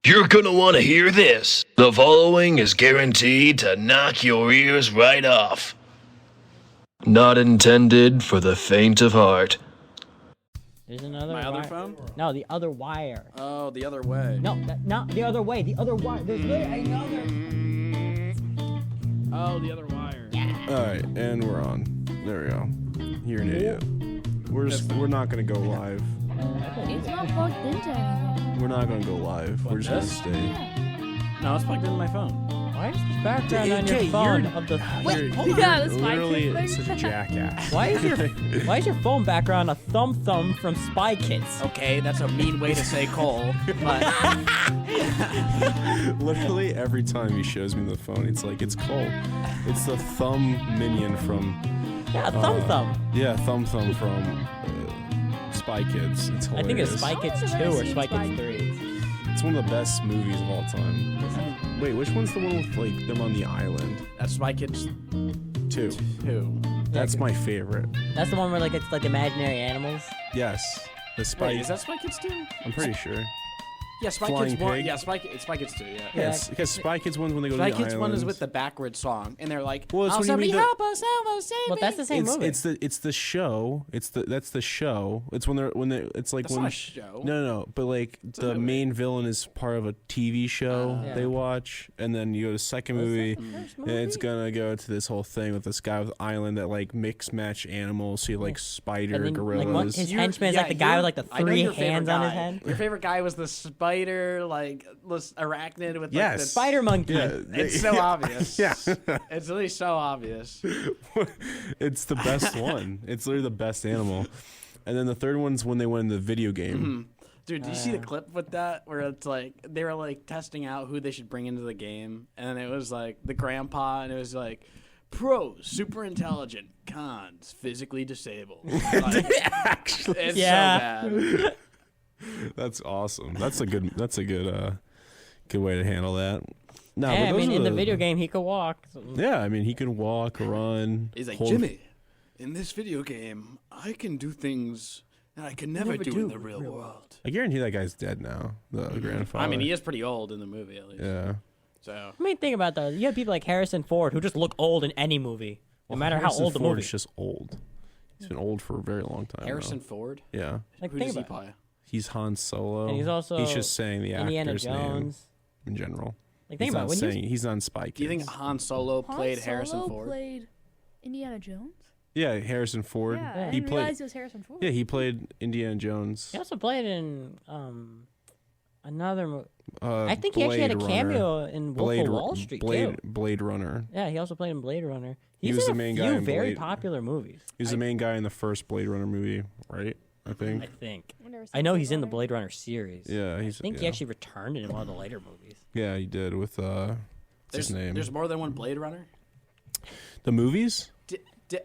You're gonna want to hear this. The following is guaranteed to knock your ears right off. Not intended for the faint of heart. There's another My other wire. phone? No, the other wire. Oh, the other way. No, not the other way. The other wire. There's literally another. Oh, the other wire. Alright, and we're on. There we go. You're an idiot. We're not gonna go live. It's not plugged into anything. We're not gonna go live. We're just gonna this? stay. No, it's plugged into my phone. Why is the background on your Okay, phone you're- of the? You're Yeah, that's my literally thing. such a jackass. Why is your phone background a thumb from Spy Kids? Okay, that's a mean way to say Cole, but Literally every time he shows me the phone, it's like it's cold. It's the thumb minion from Yeah, thumb. yeah, thumb from Spy Kids. It's I think hilarious. it's Spy Kids 2 or Spy Kids 3. It's one of the best movies of all time. Wait, which one's the one with like them on the island? that's Spy Kids 2. 2. That's my favorite. That's the one where like it's like imaginary animals. Yes, the Spy. Wait, is that Spy Kids 2? I'm pretty sure. Yeah, Spy Flying Kids 1. Pig? Yeah, it's Spy Kids 2, yeah. Yes, because Spy Kids one's when they go Spy to the Kids 1 is islands. with the backwards song, and they're like, Well, it's oh, when you somebody meet the- help us, save Well, me. that's the same movie. It's the show. That's the show. It's when it's like That's when not a show. No, but like the movie. main villain is part of a TV show Yeah. they watch, and then you go to second movie, and it's gonna go to this whole thing with this guy with island that like mix match animals. So you have, like spider And then, gorillas. like, his You- henchman is yeah, like the guy with like the I know 3 your favorite hands on his guy. head. Your favorite guy was the spider, like arachnid with like Yes. the Spider monkey. Yeah, It's so obvious. Yeah. It's really so obvious. It's the best one. It's literally the best animal. And then the third one's when they win the video game. Dude, did you see the clip with that where it's like they were like testing out who they should bring into the game, and it was like the grandpa, and it was like pros, super intelligent, cons, physically disabled. Like, Actually, it's Yeah. so bad. that's awesome. That's a good good way to handle that. No, Yeah, but I those mean, are in the video game, he could walk. So- Yeah, I mean, he can walk, run. He's like, hold- Jimmy, in this video game, I can do things that I can never do in the real world. I guarantee that guy's dead now. The grandfather. I mean, he is pretty old in the movie, at least. Yeah. So I mean, think about that. You have people like Harrison Ford who just look old in any movie, no matter how Harrison old the Ford movie. is just old. He's been old for a very long time. Harrison though. Ford, Yeah. Like, who think does he about it. play? He's Han Solo. And he's also He's just saying the Indiana actor's name Jones. in general. Like, think He's about not it. When you saying he's on Spy Kids. Do you think Han Solo played Harrison Solo Ford? played Indiana Jones? Yeah, Harrison Ford. Yeah, I He didn't played. realize it was Harrison Ford. Yeah, he played Indiana Jones. he also played in another movie. Uh, I think he actually had a Blade cameo Runner. in Wolf of Wall Street too. Blade Runner. Yeah, he also played in Blade Runner. He He's was in the a main few guy in very Blade- popular movies. He was the main guy in the first Blade Runner movie, right? I think. I think. I've never seen I know Blade he's in the Runner. Blade Runner series. Yeah, he's. I think yeah. he actually returned in one of the later movies. Yeah, he did with what's his name? There's more than one Blade Runner. The movies?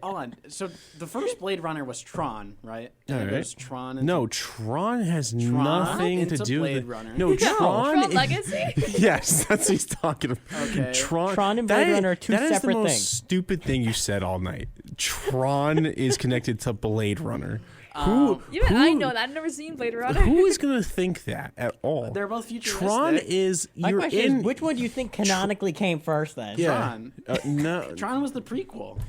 Hold on. So the first Blade Runner was Tron, right? And All it right. goes Tron. Into, No, Tron has nothing to into do Blade with Runner. No, Tron Tron. is- Legacy? Yes, that's what he's talking about. Okay. Tron and Blade Runner are two that is separate the most things. stupid thing you said all night. Tron is connected to Blade Runner. Who? Even I know that. I've never seen Blade Runner. Who is gonna think that at all? They're both futuristic. Tron is My you're question in. is, which one do you think canonically came first then? yeah. Tron. No, Tron was the prequel.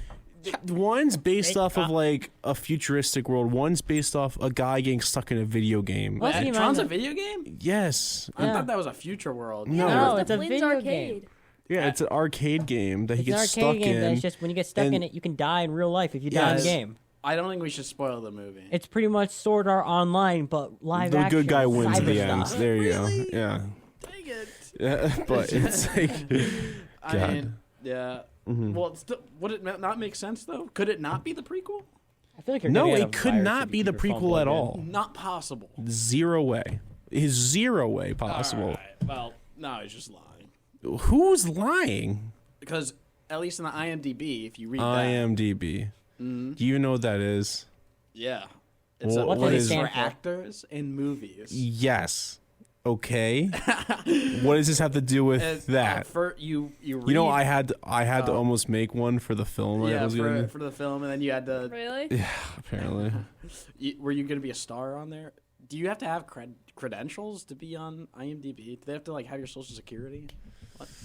one's based off of like a futuristic world. One's based off a guy getting stuck in a video game. Well, keep in Tron's a mind video game? Yes. I Yeah. thought that was a future world. No. No, the it's a Flynn's video arcade. game. Yeah, it's an arcade game that he It's an gets arcade stuck game in. that's just when you get stuck and- in it, you can die in real life if you die in the Yes. game. I don't think we should spoil the movie. It's pretty much Sword Art Online, but live the action. good guy wins at cyber the end. stuff. There you go. Yeah. Dang it. Yeah, but it's like, I God. mean, yeah. Well, would it not make sense, though? Could it not be the prequel? I feel like you're no, getting it out of could virus not if be you the keep your phone prequel at plugged in. all. Not possible. Zero way. Is zero way possible. All right. Well, no, he's just lying. Who's lying? Because at least in the IMDb, if you read that, IMDb. Do you know what that is? yeah, it's What a does place it for stand for? actors in movies. Yes. Okay. What does this have to do with And, that? for you read, You know, I had to almost make one for the film. I yeah was for, gonna, for the film, and then you had to. Really? yeah, apparently. Were you going to be a star on there? Do you have to have credentials to be on IMDb? Do they have to like have your social security?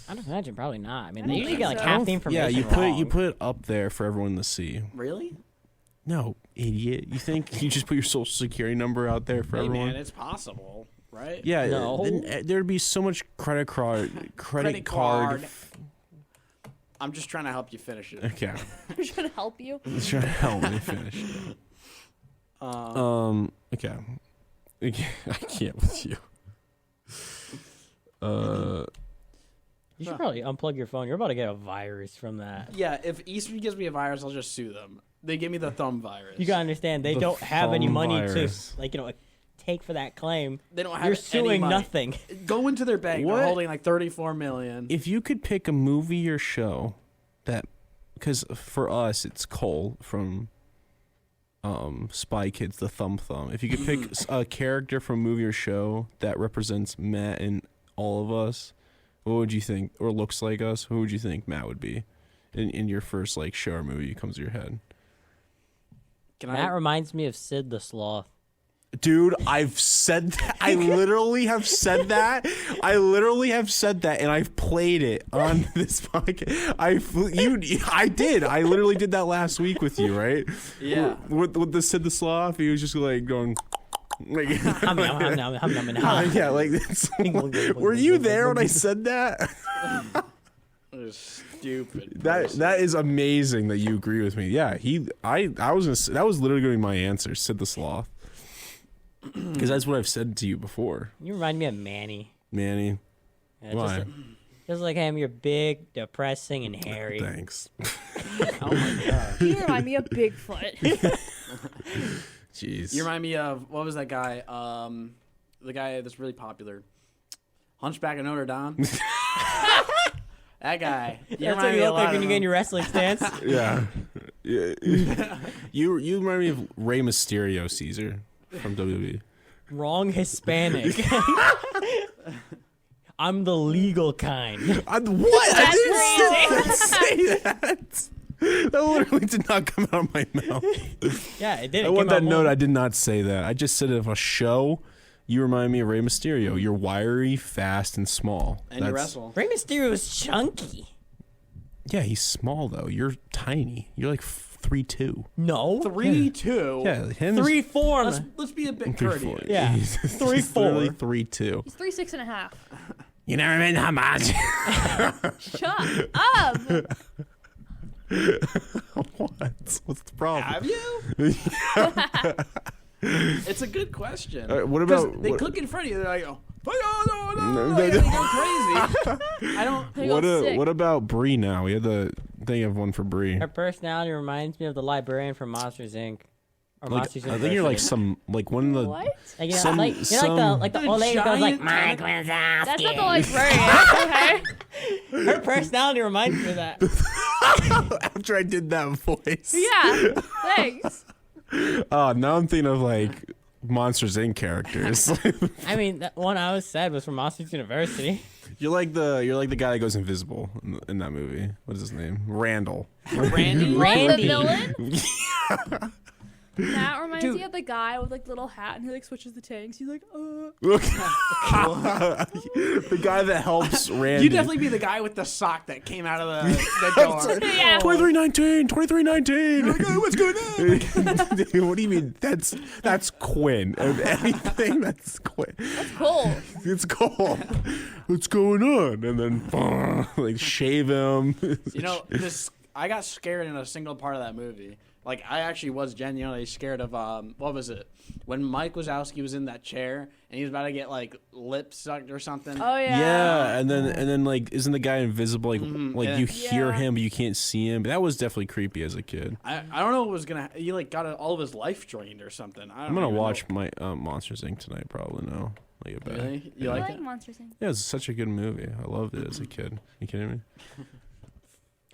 I don't imagine, probably not. I mean, I they don't usually think get like so. half the information. Yeah, you wrong. put it up there for everyone to see. Really? No, idiot. You think you just put your social security number out there for Hey everyone? man, it's possible, right? Yeah, No. then there'd be so much credit card. I'm just trying to help you finish it. Okay, I'm trying to help you. he's trying to help me finish. Okay. I can't with you. You should probably unplug your phone. You're about to get a virus from that. Yeah, if Eastern gives me a virus, I'll just sue them. They give me the thumb virus. You gotta understand, they The don't have any phone money virus. to, like, you know, take for that claim. They don't have You're any suing money. nothing. Go into their bank. What? They're holding like 34 million. If you could pick a movie or show that, because for us it's Cole from Spy Kids, the Thumb. If you could pick a character from a movie or show that represents Matt and all of us, what would you think, or looks like us? Who would you think Matt would be in your first like show or movie comes to your head? Can That reminds me of Sid the Sloth. Dude, I've said that. I literally have said that. And I've played it on this podcast. I did. I literally did that last week with you, right? Yeah. With the Sid the Sloth, he was just like going. Like, yeah, like this. Were you there when I said that? It was stupid. That is amazing that you agree with me. Yeah, I was that was literally going to be my answer, Sid the Sloth. Because that's what I've said to you before. You remind me of Manny. Manny. Yeah, Why? Just like him, you're big, depressing, and hairy. Thanks. Oh my god. You remind me of Bigfoot. Jeez. You remind me of, what was that guy? The guy that's really popular. Hunchback of Notre Dame. That guy. You That's what remind you me a look like lot when of you get in him. your wrestling stance. Yeah. You remind me of Rey Mysterio, Caesar from WWE. Wrong Hispanic. I'm the legal kind. What? That's I didn't say that. That literally did not come out of my mouth. Yeah, it did. I want that note. I did not say that. I just said of a show. You remind me of Rey Mysterio. You're wiry, fast, and small. And you wrestle. Rey Mysterio is chunky. Yeah, he's small though. You're tiny. You're like 3'2". No. 3'2". Yeah, him 3'4". Let's be a bit 3'4". courteous. Yeah. He's 3'4". literally 3'2". He's 3'6.5". You never been how much? Shut up. What? What's the problem? Have you? It's a good question. What 'Cause about they what, click in front of you? They're like, oh, No, they they- go crazy. I don't. They go sick. what about Bree now? We had the thing of one for Bree. Her personality reminds me of the librarian from Monsters Inc. Or Like, Monsters I think you're like University. one of the. What? Like, you know, some- like, you know, some- like the The old lady goes like, giant Mike tentacle- Wazowski. That's not the librarian, okay? Her personality reminds me of that. After I did that voice. Yeah, thanks. Oh, now I'm thinking of like Monsters Inc. characters. I mean, that one I was said was from Monsters University. you're like the guy that goes invisible in that movie. What is his name? Randall. Randy. What, the Randy. villain? That reminds Dude. me of the guy with like little hat and he like switches the tanks. He's like, Look, the guy that helps Randy. You definitely be the guy with the sock that came out of the door. Yeah. 2319, 2319. Like, oh, what's going on? Dude, what do you mean? That's Quinn. Of anything, that's Quinn. cool. It's Cole. What's going on? And then like shave him. You know, I got scared in a single part of that movie. Like, I actually was genuinely scared of, what was it? When Mike Wazowski was in that chair, and he was about to get, like, lip sucked or something. Oh yeah. Yeah, and then like, isn't the guy invisible? Like, yeah. you hear Yeah. him, but you can't see him. That was definitely creepy as a kid. I don't know what was gonna. He like got all of his life drained or something. I'm gonna watch my Monsters Inc. tonight, probably now. Like it back. Really? You I like like it? Monsters Inc. Yeah, it's such a good movie. I loved it as a kid. You kidding me?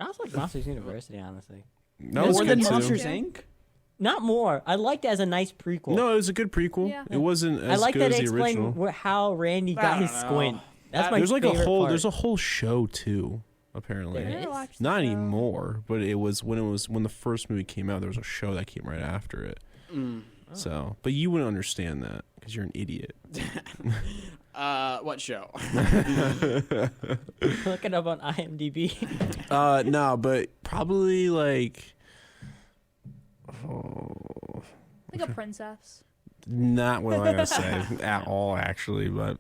I also like Monsters University, honestly. That was More good than too. Monsters Yeah. Inc. Not more. I liked it as a nice prequel. No, it was a good prequel. Yeah. It wasn't I as like good that as it the original. explained how Randy I got his don't know. squint. That's my There's like favorite a whole part. there's a whole show too, apparently. There I never watched the Not show. anymore, but it was when the first movie came out. There was a show that came right after it. So, but you wouldn't understand that because you're an idiot. What show? Look it up on IMDb. No, but probably like Like a princess. not what I'm gonna say at all, actually. But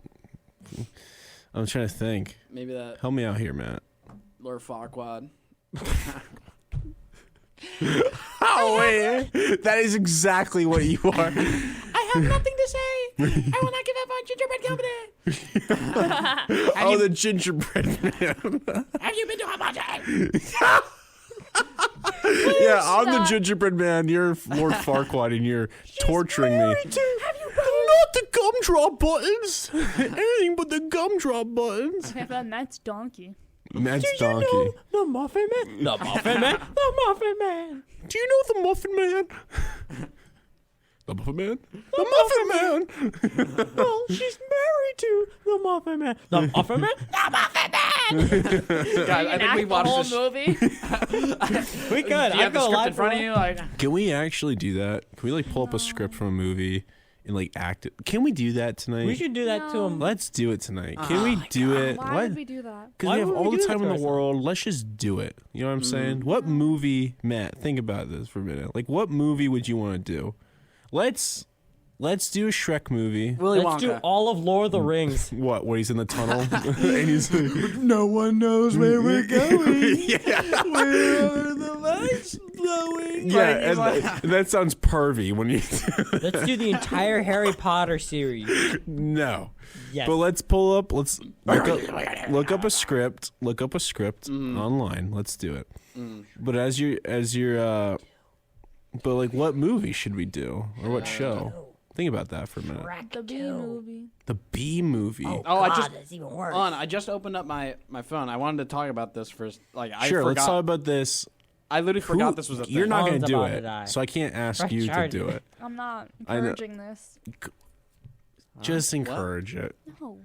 I'm trying to think. Maybe that Help me out here, Matt. Lord Farquaad. Oh wait, that is exactly what you are. I have nothing to say. I will not give up on gingerbread company. Oh, the gingerbread man. Have you been to Hawaii? Yeah, I'm the Stop. gingerbread man. You're Lord Farquaad, and you're torturing me. Have you been? Not the gumdrop buttons. Anything but the gumdrop buttons. I have Matt's donkey. Matt's donkey. The Muffin Man? The Muffin Man? The Muffin Man! Do you know the Muffin Man? The Muffin Man? The Muffin Man! Well, she's married to the Muffin Man. The Muffin Man? The Muffin Man! Guys, I think we the watched whole this. movie. We could. Do you I'd have the go script live in front of for you? it. Like, Can we actually do that? Can we like pull up a script from a movie and like act it? Can we do that tonight? We should do that to him. Let's do it tonight. Can we do it? Why would we do that? Because Why we have would we all the do that time to in the ourselves? world. Let's just do it. You know what I'm saying? What movie, Matt? Think about this for a minute. Like, what movie would you want to do? Let's do a Shrek movie. Willy Let's do Wonka. all of Lord of the Rings. What? Where he's in the tunnel and he's like, No one knows where we're going. yeah, Where are the lights blowing? yeah, and that sounds pervy when you. Let's do the entire Harry Potter series. No. Yes. But let's pull up. Let's look up a script. Look up a script online. Let's do it. But as your but like, what movie should we do, or what show? Think about that for a minute. The B movie. The B movie. Oh, I just that's even worse. I just opened up my phone. I wanted to talk about this first. Like, I Sure. forgot. Let's talk about this. I literally forgot this was a thing. You're not going Phone's to do about to it, die. so I can't ask Press you to charge do it. it. I'm not I know. encouraging this. Just encourage it. No,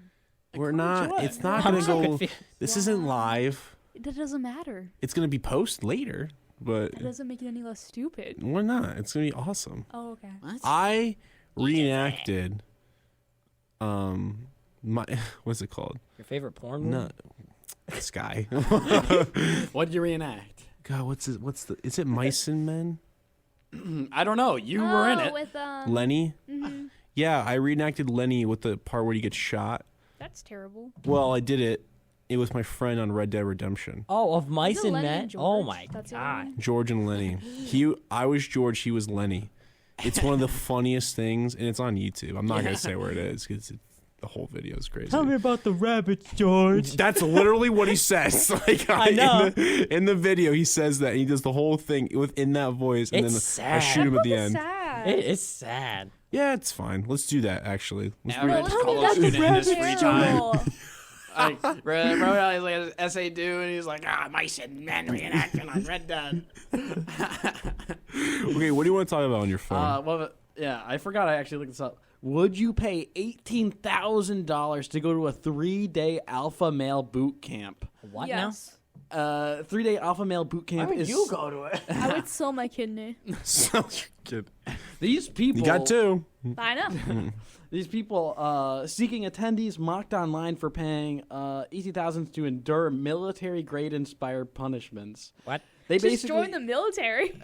We're not. what? It's not I'm going to so go. confused. This isn't live. that doesn't matter. It's going to be posted later, but That doesn't make it any less stupid. we're not. It's going to be awesome. Oh, okay. I reenacted. My what's it called? Your favorite porn movie? No, Sky. What did you reenact? God, what's it? Is it Mice and Men? I don't know. You were in it. With Lenny. Yeah, I reenacted Lenny with the part where he gets shot. that's terrible. Well, I did it. It was my friend on Red Dead Redemption. Oh, of Mice Is it and Lenny Men? and Oh George? my That's the god. other George and Lenny. I was George. He was Lenny. It's one of the funniest things, and it's on YouTube. I'm not gonna say where it is because the whole video is crazy. Tell me about the rabbits, George. That's literally what he says. Like, I know. In the video, he says that. And he does the whole thing within that voice, and It's then I sad. shoot him at the It's end. sad. It is sad. Yeah, it's fine. Let's do that. Actually, Let's Yeah, we're gonna No, just tell call me a that's student in his free terrible. time. Like, wrote out his like, essay due, and he's like, Mice and Men reenacting on Red Dead. okay, what do you want to talk about on your phone? Yeah, I forgot I actually looked this up. Would you pay $18,000 to go to a 3-day alpha male boot camp? What Yes. 3-day alpha male boot camp is. to it? I would sell my kidney. These people. You got two. I know. These people seeking attendees mocked online for paying $18,000 to endure military-grade inspired punishments. What? They Just basically. join the military.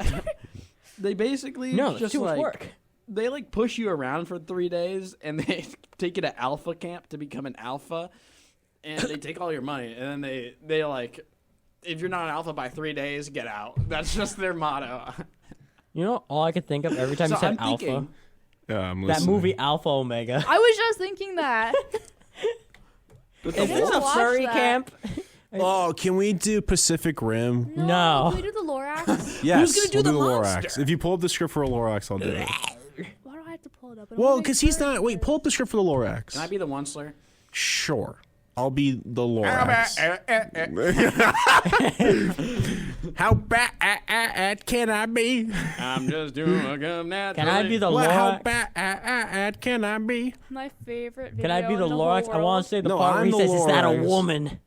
They basically No, that's just too much like work. they like push you around for 3 days and they take you to alpha camp to become an alpha, and they take all your money, and then they like, if you're not an alpha by 3 days, get out. That's just their motto. You know, all I could think of every time So you said I'm alpha, thinking- Yeah, I'm that listening. movie Alpha Omega. I was just thinking that. Is this a watch furry that. camp? Oh, can we do Pacific Rim? No. Can we do the Lorax? Yes. gonna do we'll the Lorax. monster? If you pull up the script for a Lorax, I'll do it. Why do I have to pull it up? I don't Well, wanna because make he's not. Wait, pull up the script for the Lorax. Can I be the Onceler? Sure. I'll be the Lorax. How bad can I be? I'm just doing a gum naturally. Can I be the Well, how Lorax? bad can I be? My favorite video Can I be the in the Lorax? whole I want world. to say the No, part where I'm he the says, "Is that a Lorax." woman?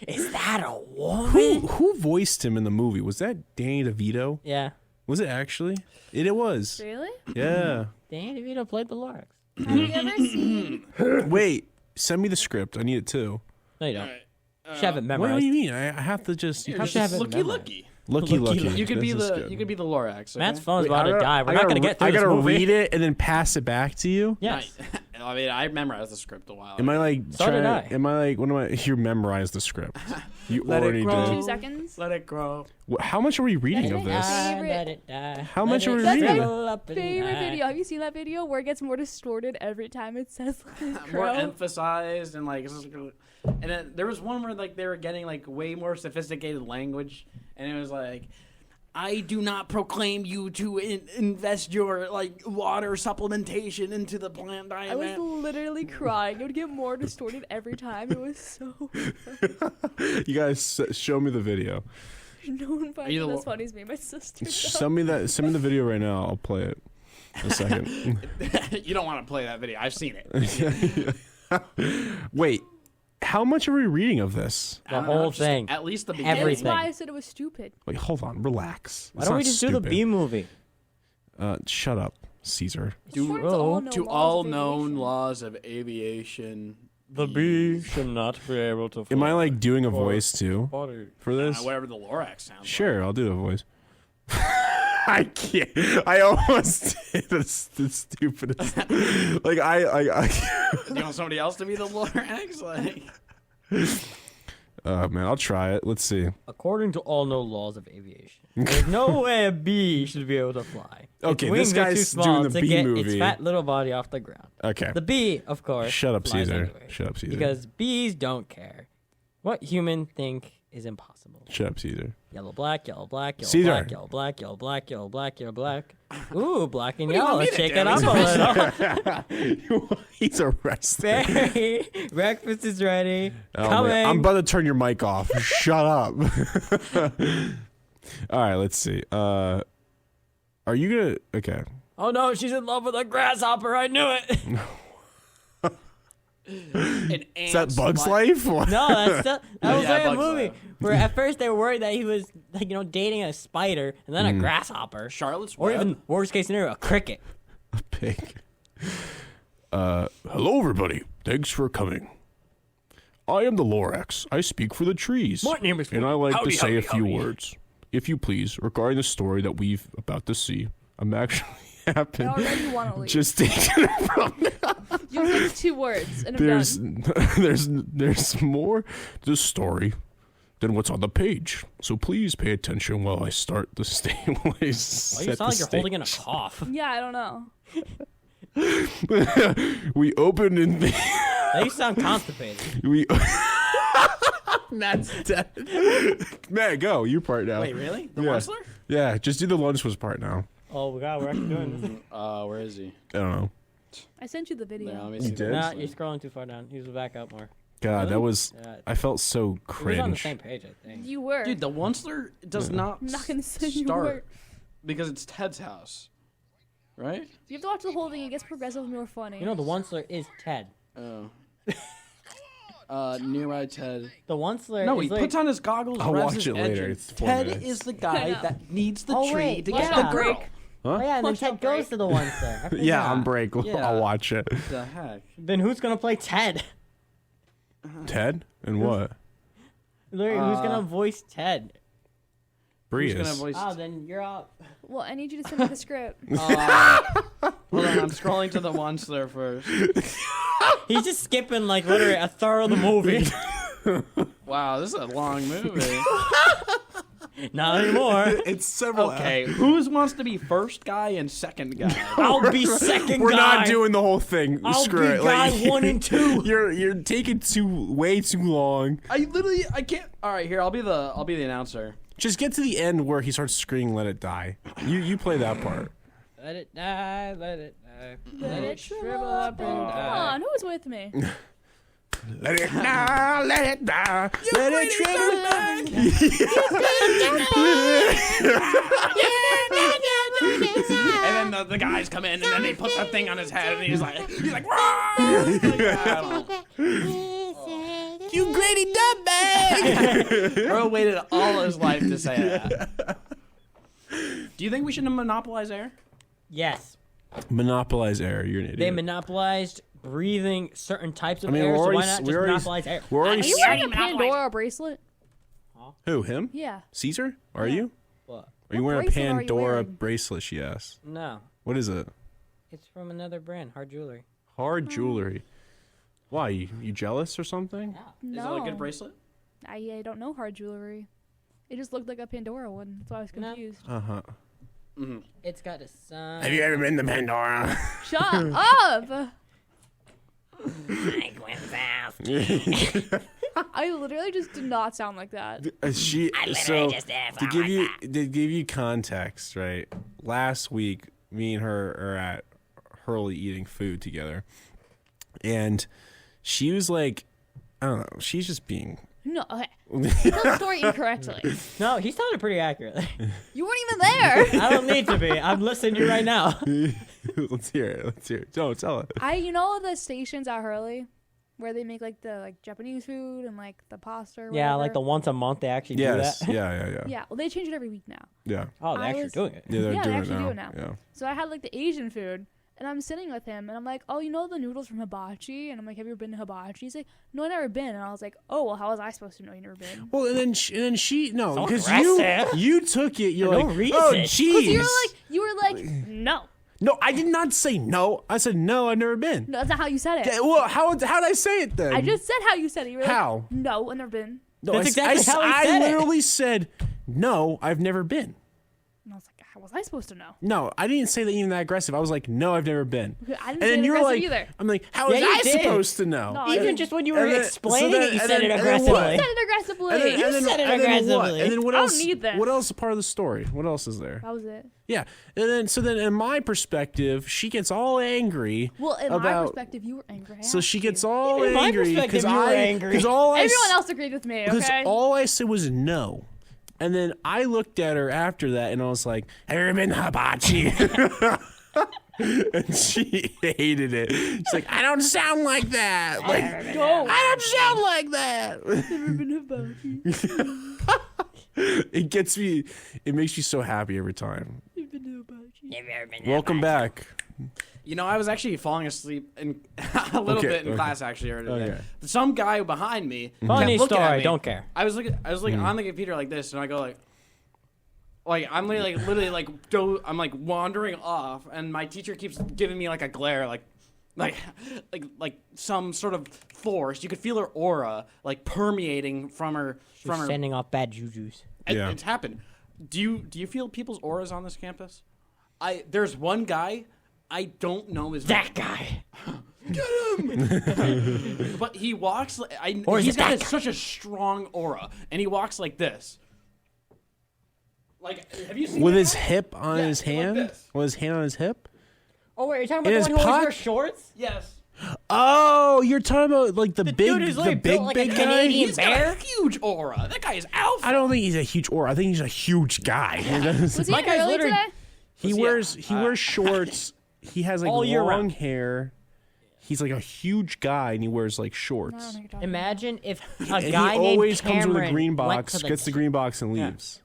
Is that a woman?" Who voiced him in the movie? Was that Danny DeVito? Yeah. Was it actually? It was. Really? Yeah. Dan DeVito played the Lorax. Have you ever seen? Wait, send me the script. I need it too. No, you don't. Alright. Should have it What memorized. do you mean? I have to just. You Here, have should just have it looky, memorized. looky. lucky. You could be This is the good. Lorax. Okay? Matt's phone's Wait, about to I die. We're not gonna get through I this gotta movie. read it and then pass it back to you. Yes. I mean, I memorized the script a while. Am I like? So did I. Am I like? What am I? You memorized the script. You Let it already grow. did. 2 seconds. Let it grow. How much are we reading of this? Favorite- Let it die. How much Let are we it reading? settle up and Favorite die. video. Have you seen that video where it gets more distorted every time it says "Let it More grow"? emphasized and like, and then there was one where like they were getting like way more sophisticated language, and it was like, I do not proclaim you to invest your like water supplementation into the plant diet. I was literally crying. It would get more distorted every time. It was so. You guys show me the video. No one finds you it the as lo- funny as me and my sister. Send me that. Send me the video right now. I'll play it. A second. You don't want to play that video. I've seen it. Wait. How much are we reading of this? The I don't know, whole just thing. At least the beginning. That's Everything. why I said it was stupid. Wait, hold on. Relax. Why It's don't we not just do the stupid. B movie? Shut up, Caesar. According To known all laws of known aviation. laws of aviation. The bee should not be able to fly. Am I like doing a voice too for this? Whatever the Lorax sounds Sure, I'll do a voice. I can't. I almost did the stupidest. Like I. like. Do you want somebody else to be the Lorax? Like, Man, I'll try it. Let's see. According to all known laws of aviation, there's no way a bee should be able to fly. Okay, its wings this are too guy's small doing the to bee get movie. its fat little body off the ground. Okay. The bee, of course. Shut up, flies Caesar. anyway, Shut up, Caesar. Because bees don't care. What human think is impossible? Shut up, Caesar. Yellow, black, yellow, black, yellow, Caesar. black, yellow, black, yellow, black, yellow, black, yellow, black. Ooh, black and do you yellow. want me Let's to shake do? it up a little. He's arrested. Barry, breakfast is ready. Oh, Coming. man. I'm about to turn your mic off. Shut up. All right, let's see. Are you gonna? Okay. Oh no, she's in love with a grasshopper. I knew it. an Is that Bug's Life? What? No, that was Yeah, like a Bugs movie Life. where at first they were worried that he was like, dating a spider and then a grasshopper, Charlotte's or Web? even worst case scenario, a cricket. A pig. Hello, everybody. Thanks for coming. I am the Lorax. I speak for the trees. My name is- And I like Howdy, to say howdy, a few howdy. words, if you please, regarding the story that we've about to see. I'm actually happy. I already want to leave. Just taking it from You said 2 words and I'm there's done. there's more to the story than what's on the page. So please pay attention while I start the Why you set sound the like you're holding in a stage. cough? Yeah, I don't know. We open in the Now you sound constipated. we. That's dead. Man, go. You part now. Wait, really? The Yeah. Wrestler? Yeah, just do the lunch was part now. Oh my god, we're actually doing this. Where is he? I don't know. I sent you the video. Yeah, let me You see did? Nah, you're scrolling too far down. Use the back up more. God, that was. Yeah, I felt so it was on the cringe. same page, I think. You were. Dude, the Wunstler does not I'm not gonna say you start were. because it's Ted's house, right? You have to watch the whole thing. It gets progressively more funny. You know, the Onceler is Ted. Oh. Nearby Ted. The Onceler No, is he like, puts on his goggles. I'll revs watch his it later. engine. It's 4 Ted minutes. is the I guy know. that needs the Oh, tree wait, to yeah. get Watch the out, girl. break. Oh yeah, and then Watch Ted out, goes break. to the Onceler. I Yeah, forgot. on break. Yeah. I'll watch it. The heck? Then who's gonna play Ted? Ted and what? Larry, who's gonna voice Ted? Bree Who's gonna is. voice? Oh, then you're out. Well, I need you to send me the script. Hold on, I'm scrolling to the Wunstler first. He's just skipping like literally a third of the movie. Wow, this is a long movie. Not anymore. It's several. Okay, who wants to be first guy and second guy? I'll be second We're guy. not doing the whole thing. I'll Screw be it. guy Like, 1 and 2. You're taking way too long. I can't. All right, here I'll be the announcer. Just get to the end where he starts screaming, "Let it die." You play that part. Let it die, let it die. Let it shrivel up and Come on, who's with me? Let it die, let it die, let it shrivel And then the guys come in, and then he puts that thing on his head, and he's like, "Rah!" You Grady Dumbag! Earl waited all his life to say that. Do you think we should monopolize air? Yes. Monopolize air. You're an idiot. They monopolized breathing certain types of I mean, air, we're so already- why not just we're already- monopolize air? We're already. Are you wearing a Pandora bracelet? Who? Him? Yeah. Caesar? Are you? What? Are you What wearing a bracelet are you Pandora wearing? bracelet? She asked. No. What is it? It's from another brand, Hard Jewelry. Hard jewelry. Why? You jealous or something? Is No. it a good bracelet? I don't know hard jewelry. It just looked like a Pandora one. That's why I was No. confused. Uh huh. It's got a sun. Have you ever been to Pandora? Shut up! I literally just did not sound like that. She so to give you context, right? Last week, me and her are at Hurley eating food together, and she was like, I don't know, she's just being. No, okay. You told the story incorrectly. No, he's telling it pretty accurately. You weren't even there. I don't need to be. I'm listening to you right now. Let's hear it. Let's hear it. Don't tell it. You know the stations at Hurley where they make like the Japanese food and like the pasta or Yeah, whatever? like the once a month they actually Yes. do that. Yeah. Yeah, well they change it every week now. Yeah. Oh, they're I actually was- doing it. Yeah, they're Yeah, they doing actually it do now. it now. Yeah. So I had like the Asian food and I'm sitting with him and I'm like, oh, you know the noodles from Hibachi? And I'm like, have you ever been to Hibachi? He's like, no, I've never been. And I was like, oh, well, how was I supposed to know you never been? Well, and then she no, So because aggressive. you took it. You're For no like, reason. oh, 'Cause jeez. You were like, no. No, I did not say no. I said no. I've never been. No, that's not how you said it. Yeah, well, how did I say it then? I just said how you said it. You were How? like, no, I've never been. No, That's exactly how he I said it. literally said no. I've never been. And I was like, how was I supposed to know? No, I didn't say that even that aggressive. I was like, no, I've never been. I didn't And say then it you're aggressive like, either. I'm like, how was Yeah, you I did. supposed to know? No, I Even didn't. just when you were And then- explaining so it, then- you and said then- it and then aggressively. what? I said it aggressively. And then, You and then, said it and then what? aggressively. And then what I don't else? need this. What else is part of the story? What else is there? That was it. Yeah, and then in my perspective, she gets all angry. Well, in my about, perspective, you were angry. I so asked she you. gets all In my angry perspective, because you were angry. because all I Everyone else agreed with me, because okay? all I said was no. And then I looked at her after that and I was like, have you ever been to Hibachi? And she hated it. She's like, I don't sound like that. Like, I don't sound like that. It makes me so happy every time. Welcome back. You know, I was actually falling asleep in a little Okay, bit in okay. class actually earlier today. Okay. Some guy behind me Funny kept looking at story, me. don't care. I was looking on the computer like this, and I go like I'm literally like I'm like wandering off, and my teacher keeps giving me like a glare, like some sort of force. You could feel her aura like permeating from her. Sending off bad jujus. Yeah. It's happened. Do you feel people's auras on this campus? There's one guy. I don't know his That name. guy. But he walks like Or is he's it got that guy? such a strong aura, and he walks like this. Like, have you seen With that his guy? hip on Yeah, his like hand? this. With his hand on his hip? Oh, wait, you're talking In about his the one who always pocket? wears shorts? Yes. Oh, you're talking about like the big, dude who's like big built like a guy? Canadian He's bear? got a huge aura. That guy is alpha. I don't think he's a huge aura. I think he's a huge guy. Was he My guy's early literally- today? He wears shorts. He has like All year long round. hair. He's like a huge guy and he wears like I shorts. don't know what you're talking Imagine if a And guy he named always comes with a Cameron green went box, to gets the green box and leaves.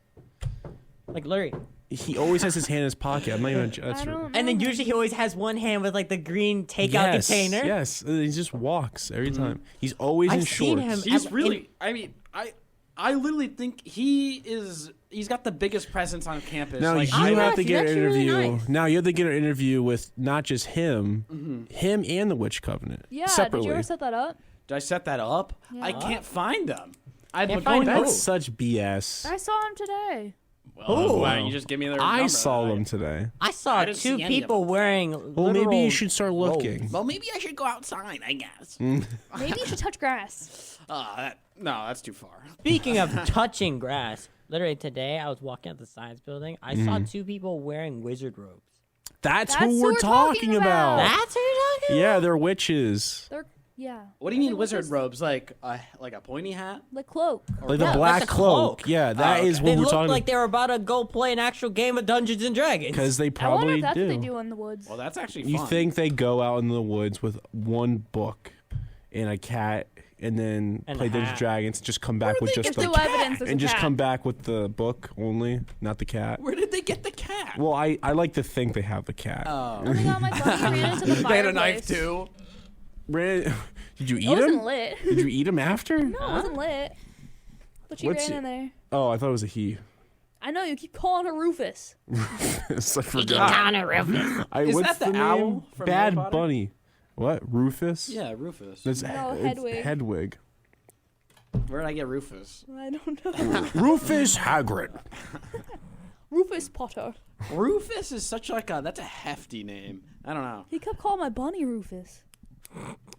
Like Larry. He always has his hand in his pocket. I'm not even. That's I don't And then know. usually he always has one hand with like the green takeout yes, container. yes. He just walks every time. He's always in I've seen shorts. him. He's really. I mean, I literally think he's got the biggest presence on campus. Now like, you I have know, to he's get an actually really interview. nice. Now you have to get an interview with not just him, him and the Witch Covenant Yeah, separately. did you ever set that up? did I set that up? Yeah. I can't find them. I've Can't been find going. who? That's such BS. I saw him today. Well, why don't you just give me their I number? saw them today. I saw I didn't two see any of people them. wearing. Well, maybe literal you should start looking. Well, maybe I should go outside. I guess. Maybe you should touch grass. No, that's too far. Speaking of touching grass, literally today I was walking at the science building. I saw Mm-hmm. two people wearing wizard robes. That's That's who who we're we're talking talking about. about. That's who you're talking Yeah, they're witches. They're yeah. What do you mean They're wizard just- robes? Like a pointy hat? Like cloak. Like the No, black that's a cloak. cloak. Yeah, that is okay. what They we're looked talking like they were about to go play an actual game of Dungeons and Dragons. because they I wonder probably if that's do. what they do in the woods. Well, that's actually You fun. think they go out in the woods with one book and a cat, and then And play a Dungeons hat. and Dragons, just come back with just There's the no evidence there's and a just cat. come back with the book only, not the cat. Where did they get the cat? Well, I like to think they have the cat. Oh my god, my bunny ran into the fireplace. They had a knife too. Did you It eat wasn't him? lit. Did you eat him after? No, it wasn't lit. But she What's ran it- in there. Oh, I thought it was a he. I know, you keep calling her Rufus. Yes, I forgot. Is What's that the name? owl from Bad Harry Potter? Bunny. What? Rufus? Yeah, Rufus. That's No, it's Hedwig. Hedwig. Where did I get Rufus? I don't know. Rufus Hagrid. Rufus Potter. Rufus is such like that's a hefty name. I don't know. He kept calling my bunny Rufus.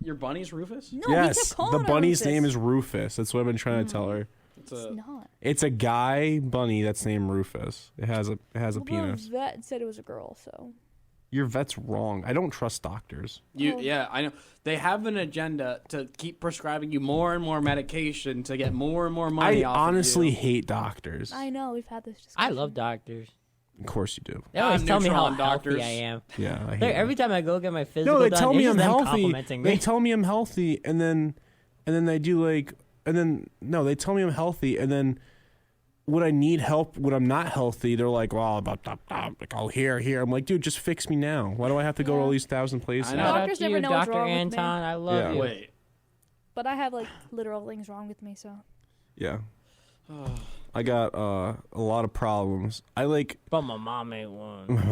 Your bunny's Rufus? No, he Yes, kept calling the her bunny's Rufus. name is Rufus. That's what I've been trying to tell her. It's It's a, not. It's a guy bunny that's named Rufus. It has a Well, penis. the vet said it was a girl, so. Your vet's wrong. I don't trust doctors. yeah, I know. They have an agenda to keep prescribing you more and more medication to get more and more money I off honestly of you. hate doctors. I know, we've had this discussion. I love doctors. Of course you do. They always I'm tell me neutral how on healthy doctors. I am. Yeah, I hate They're- them. every time I go get my physical No, they done, tell me it's I'm just them healthy. complimenting me. They tell me I'm healthy, and then they do like, and then no, they tell me I'm healthy, and then when I need help, when I'm not healthy, they're like, well, like, oh, here. I'm like, dude, just fix me now. Why do I have to go to all these 1,000 places? I know. Shout out Doctors to never you, know what's Dr. wrong with me. Anton. I love Yeah. you. Wait. But I have, like, literal things wrong with me, so. Yeah. I got a lot of problems. I like But my mom ain't one. my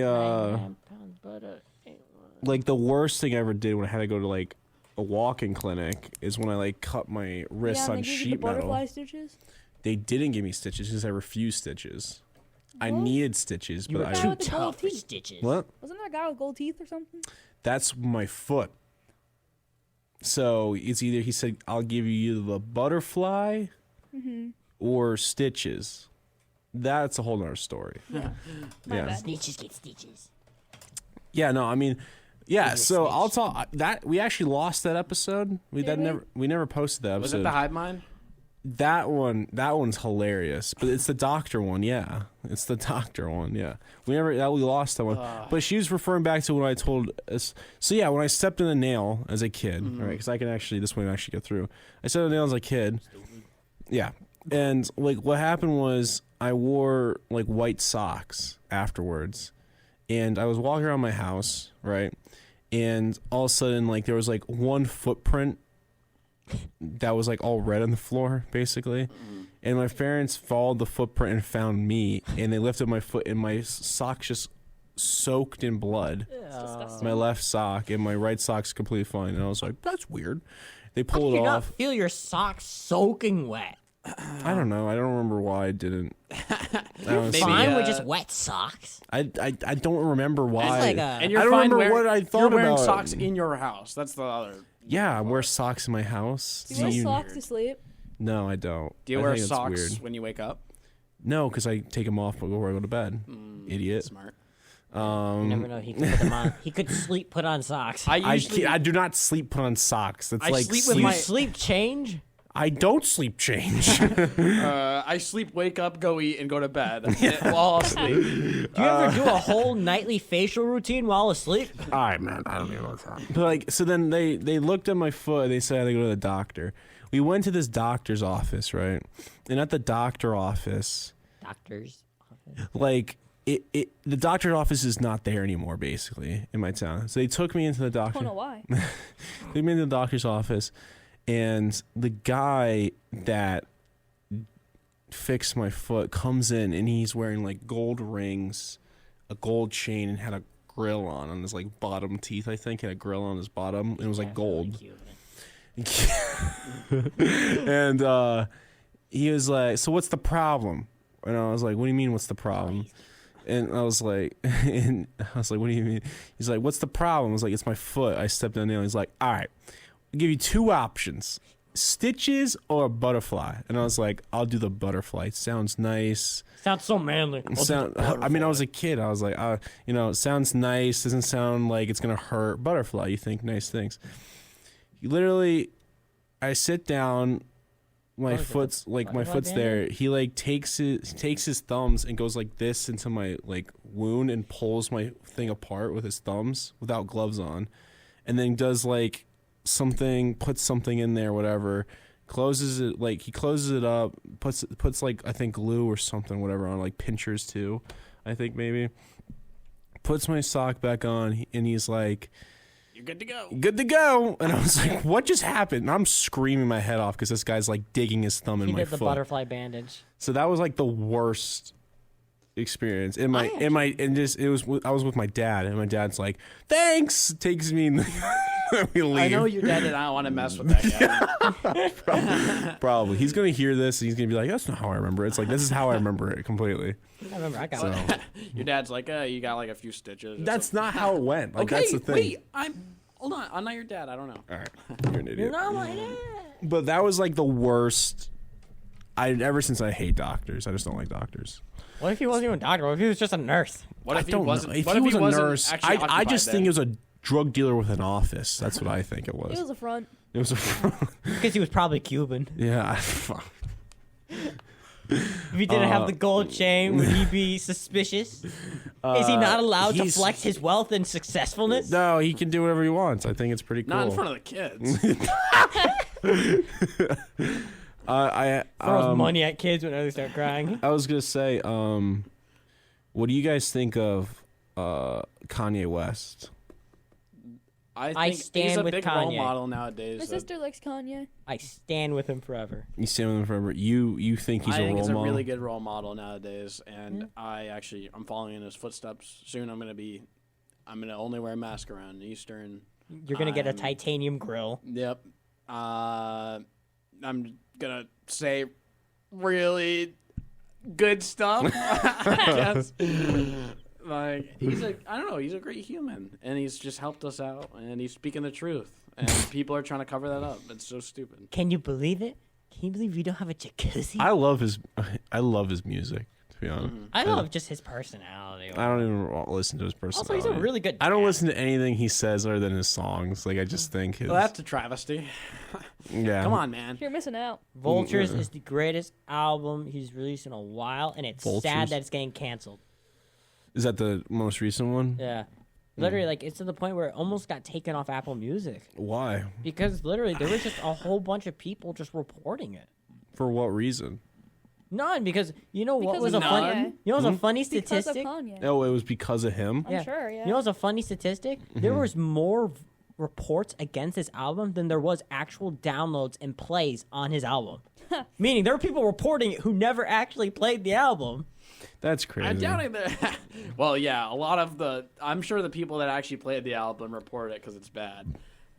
99 pounds butter ain't one. like the worst thing I ever did when I had to go to like a walk-in clinic is when I like cut my wrists yeah, on and they give you the sheet metal. butterfly stitches. They didn't give me stitches because I refused stitches. I What? needed stitches, You but were I Guy too with the gold tough for teeth. stitches. what? Wasn't there a guy with gold teeth or something? That's my foot. So it's either he said I'll give you the butterfly or stitches. That's a whole nother story. My Yeah. bad. Snitches get stitches. Yeah, no, I mean, yeah. Give me a So snitch. I'll talk that we actually lost that episode. Did we? We never posted that Was episode. it the hive mind? That one's hilarious, but it's the doctor one. Yeah, it's the doctor one. Yeah, we lost that one. But she was referring back to what I told us. So yeah, when I stepped in a nail as a kid, right? Because I can actually this way I actually get through. I stepped in a nail as a kid. Yeah, and like what happened was I wore like white socks afterwards, and I was walking around my house, right? And all of a sudden, like there was like one footprint that was like all red on the floor, basically. And my parents followed the footprint and found me, and they lifted my foot, and my socks just soaked in blood. It's disgusting. My left sock, and my right sock's completely fine. And I was like, "That's weird." They How pulled did it you not off. feel your socks soaking wet? I don't know. I don't remember why I didn't. Maybe, Fine with just wet socks. I don't remember why. It's like a- And you're I don't fine remember wearing, what I thought You're wearing about it. socks in your house. That's the other. Yeah, I wear socks in my house. Do you wear socks to sleep? No, I don't. Do you I wear think that's socks weird. when you wake up? No, because I take them off before I go to bed. Idiot. Smart. You never know. He could put them on. He could sleep, put on socks. I usually I do not sleep put on socks. That's I like sleep with you my- sleep change? I don't sleep change. I sleep, wake up, go eat, and go to bed while asleep. Do you ever do a whole nightly facial routine while asleep? All right, man. I don't know what's that. But like, so then they looked at my foot. They said I had to go to the doctor. We went to this doctor's office, right? And at the doctor office, Doctors. like the doctor's office is not there anymore, basically in my town. So they took me into the I doctor. don't know why. They made the doctor's office, and the guy that fixed my foot comes in, and he's wearing like gold rings, a gold chain, and had a grill on his like bottom teeth. I think had a grill on his bottom, and it was like gold. And he was like, "So what's the problem?" And I was like, "What do you mean? What's the problem?" And I was like, "What do you mean?" He's like, "What's the problem?" I was like, "It's my foot. I stepped on a nail." He's like, "All right, I'll give you two options: stitches or a butterfly." And I was like, "I'll do the butterfly. It sounds nice." Sounds so manly. I mean, I was a kid. I was like, it sounds nice. Doesn't sound like it's gonna hurt. Butterfly. You think nice things. Literally, I sit down. My foot's like my butterfly foot's bandit? there. He like takes his thumbs and goes like this into my like wound and pulls my thing apart with his thumbs without gloves on, and then does like something, puts something in there, whatever. Closes it, like he closes it up, puts like I think glue or something, whatever on, like pinchers too, I think maybe. Puts my sock back on, and he's like, You're good to go. good to go. And I was like, what just happened? And I'm screaming my head off because this guy's like digging his thumb in He my did the foot. butterfly bandage. So that was like the worst experience. And I was with my dad, and my dad's like, thanks, takes me and we leave. I know your dad did not want to mess with that guy. Probably. He's gonna hear this and he's gonna be like, that's not how I remember it. It's like, this is how I remember it completely. I remember I got So it. Your dad's like, you got like a few stitches. or that's something. not how it went. Like Okay, that's the thing. wait. Hold on. I'm not your dad. I don't know. All right. You're an idiot. No, my dad. But that was like the worst. Ever since I hate doctors. I just don't like doctors. What if he wasn't even a doctor? What if he was just a nurse? What if I don't he wasn't? know. If what he if was he a wasn't nurse, actually I occupied just then? think it was a drug dealer with an office. That's what I think it It was. was a front. It was a Because he was probably Cuban. yeah. If he didn't have the gold chain, would he be suspicious? Is he not allowed to he's- flex his wealth and successfulness? No, he can do whatever he wants. I think it's pretty cool. Not in front of the kids. Throws money at kids when they start crying. I was gonna say, what do you guys think of Kanye West? I I think he's stand a with big role Kanye. model nowadays. My so sister likes Kanye. I stand with him forever. You stand with him forever. You think he's I a think role he's a model? really good role model nowadays, and I'm following in his footsteps. Soon I'm gonna only wear a mask around Eastern. You're going to get a I'm- titanium grill. Yep. I'm gonna say really good stuff. I guess. Like he's a great human, and he's just helped us out, and he's speaking the truth, and people are trying to cover that up. It's so stupid. Can you believe it? Can you believe we don't have a jacuzzi? I love his music. To be honest, I love just his personality. I don't even listen to his Also, personality. he's a really good I don't dad. listen to anything he says other than his songs. Like I just think his. Well, that's a travesty. yeah. Come on, man. You're missing out. Vultures is the greatest album he's released in a while, and it's Vultures? sad that it's getting canceled. Is that the most recent one? Yeah. Literally, like, it's to the point where it almost got taken off Apple Music. Why? Because literally, there was just a whole bunch of people just reporting it. For what reason? None, because you know what Because was of a funny, Kanye. you know what's a funny Because of statistic? Kanye. Oh, it was because of him. I'm sure, yeah. You know what's a funny statistic? There was more reports against his album than there was actual downloads and plays on his album. Meaning there were people reporting it who never actually played the album. That's crazy. I'm doubting that. Well, yeah, a lot of I'm sure the people that actually played the album report it because it's bad,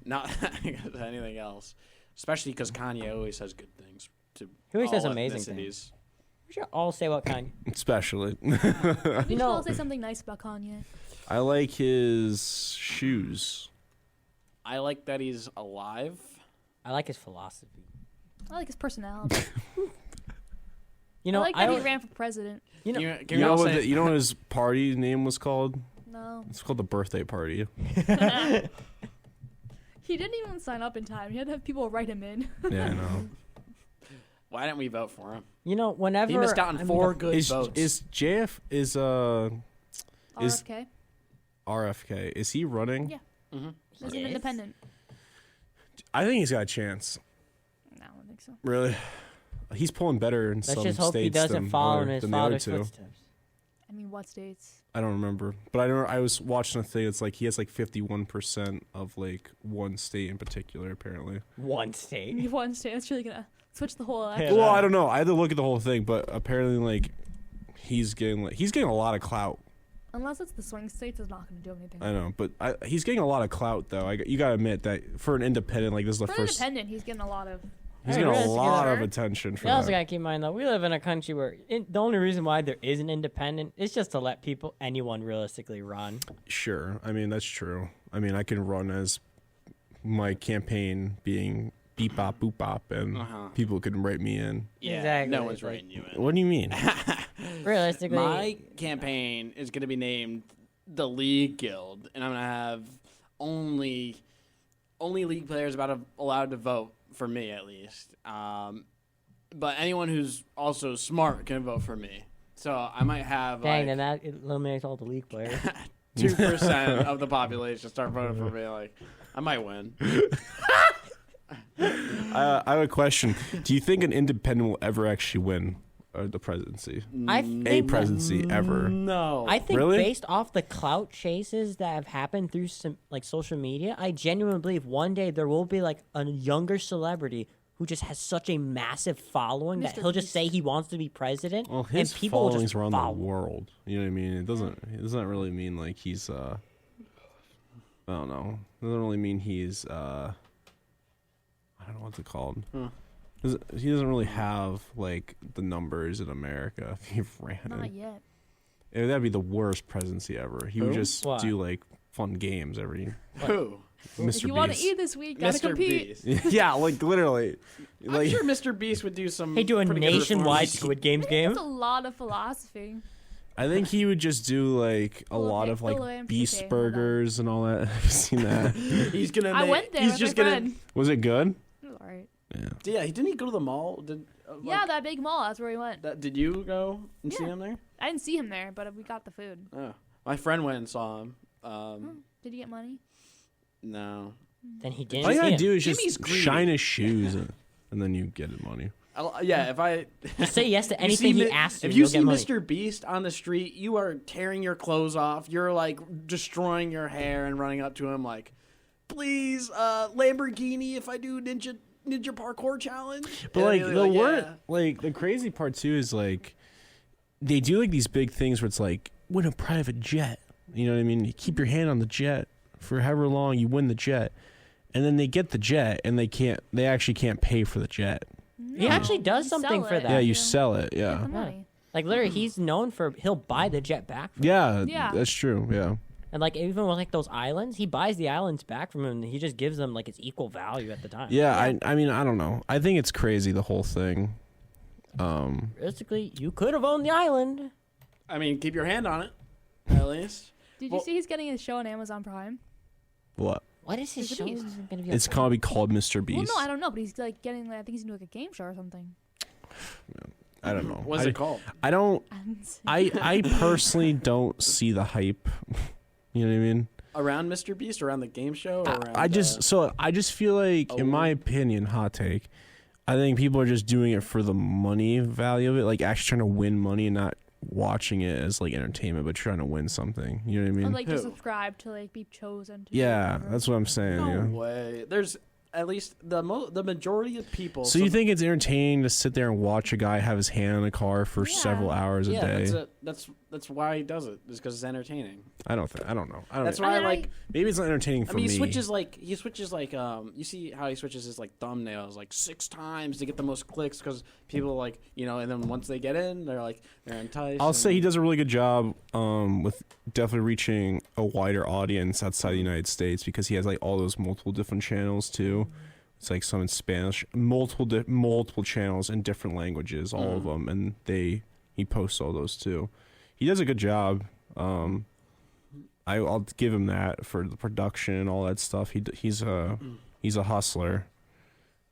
not because of anything else. Especially because Kanye always says good things to He always all says amazing ethnicities. things. We should all say what Kanye. Especially. We should know- all say something nice about Kanye. I like his shoes. I like that he's alive. I like his philosophy. I like his personality. You know, I like that he don't- ran for president. You know, Can we all say, You know what his party name was called? No. It's called the birthday party. He didn't even sign up in time. He had to have people write him in. Yeah, I know. why didn't we vote for him? you know, whenever He missed out on I mean, 4 good Is votes. JF is RFK. RFK? Is he running? Yeah. He's an Yes. independent. I think he's got a chance. No, I don't think so. Really, he's pulling better in let's some just hope states he doesn't than follow other- in his than the other father's two. footsteps. I mean, what states? I don't remember, but I know I was watching a thing. It's like he has like 51% of like one state in particular, apparently. One state. One state. That's really gonna switch the whole Yeah. election. Well, I don't know. I had to look at the whole thing, but apparently, like he's getting a lot of clout. Unless it's the swing states, it's not gonna do anything. I know, but he's getting a lot of clout though. You gotta admit that for an independent, like this is the For an first. independent, he's getting a lot of. He's Hey, getting a realistically, lot of sure. attention for You also that. gotta keep in mind though, we live in a country where the only reason why there is an independent is just to let anyone realistically run. Sure, I mean that's true. I mean I can run as my campaign being beep bop boop bop, and people can write me in. Yeah, Exactly. no one's Like- writing you in. What do you mean? Realistically, My campaign is going to be named the League Guild, and I'm going to have only league players allowed to vote for me at least. But anyone who's also smart can vote for me. So I might have dang, like then that eliminates all the league players. 2% of the population start voting for me. Like I might win. I have a question. Do you think an independent will ever actually win the presidency? I A think presidency ever? No. I think Really? based off the clout chases that have happened through some like social media, I genuinely believe one day there will be like a younger celebrity who just has such a massive following that Mr. he'll just Beast. say he wants to be president, Well, and his people will followings just around follow. the world. You know what I mean? It doesn't really mean like he's I don't know. It doesn't really mean he's I don't know what's it called. He doesn't really have like the numbers in America. If he ran Not it. yet. That'd be the worst presidency ever. He would Who? just What? do like fun games every Who? Mr. If you want to Beast. eat this week, gotta Mr. compete. Beast. Yeah, like literally. I'm Like sure Mr. Beast would do some. Hey, do a pretty good nationwide reforms. Squid Games game. That's a lot of philosophy. I think he would just do like a Full of lot it- of full of like MPK, beast hold on. burgers and all that. I've seen that. He's gonna. I make- went there He's with just my gonna. friend. Was it good? It was alright. Yeah, didn't he go to the mall? Yeah, that big mall. That's where we went. Did you go and see Yeah. him there? I didn't see him there, but we got the food. Oh, my friend went and saw him. Did you get money? No. Then he didn't All you see gotta him. do is Jimmy's just greedy. shine his shoes and then you get money. Yeah, if I. Just say yes to You anything see he Mi- asks you. If and you you'll see get money. Mr. Beast on the street, you are tearing your clothes off. You're like destroying your hair and running up to him like, "Please, Lamborghini, if I do ninja parkour challenge." But And like he'll be the like, word, yeah. like the crazy part too is like they do like these big things where it's like win a private jet. You know what I mean? You keep your hand on the jet for however long, you win the jet, and then they get the jet and they actually can't pay for the jet. He actually does You something sell for it. that. Yeah, you you sell it. Get Yeah, the money. Like literally, he's known for he'll buy the jet back from him. Yeah. that's true. Yeah. And like even with like those islands, he buys the islands back from him. And he just gives them like its equal value at the time. Yeah, I mean, I don't know. I think it's crazy, the whole thing. Realistically, you could have owned the island. I mean, keep your hand on it, at least. Did Well- you see he's getting his show on Amazon Prime? What? What is his Mr. show Beast. going to be? It's gonna be called Mr. Beast. Well, no, I don't know, but he's like getting. I think he's doing like a game show or something. I don't know. What's it called? I don't. I haven't seen I personally don't see the hype. You know what I mean? Around Mr. Beast, around the game show, or around, I just feel like, in my opinion, hot take, I think people are just doing it for the money value of it, like actually trying to win money and not watching it as like entertainment, but trying to win something. You know what I Or mean? like to Who? subscribe to like be chosen. To do Yeah, whatever. that's what I'm saying. No yeah. way. There's at least the majority of people. So you think it's entertaining to sit there and watch a guy have his hand in a car for Yeah. several hours a Yeah, day? that's why he does it. Is because it's entertaining. I don't know. I don't That's know. why I mean, like. Maybe it's not entertaining for I mean, me. he switches like you see how he switches his like thumbnails like 6 times to get the most clicks because people like and then once they get in they're enticed. I'll and- say he does a really good job with definitely reaching a wider audience outside the United States because he has like all those multiple different channels too. It's like some in Spanish, multiple channels in different languages, all of them, and he posts all those too. He does a good job. I'll give him that for the production and all that stuff. He's a hustler,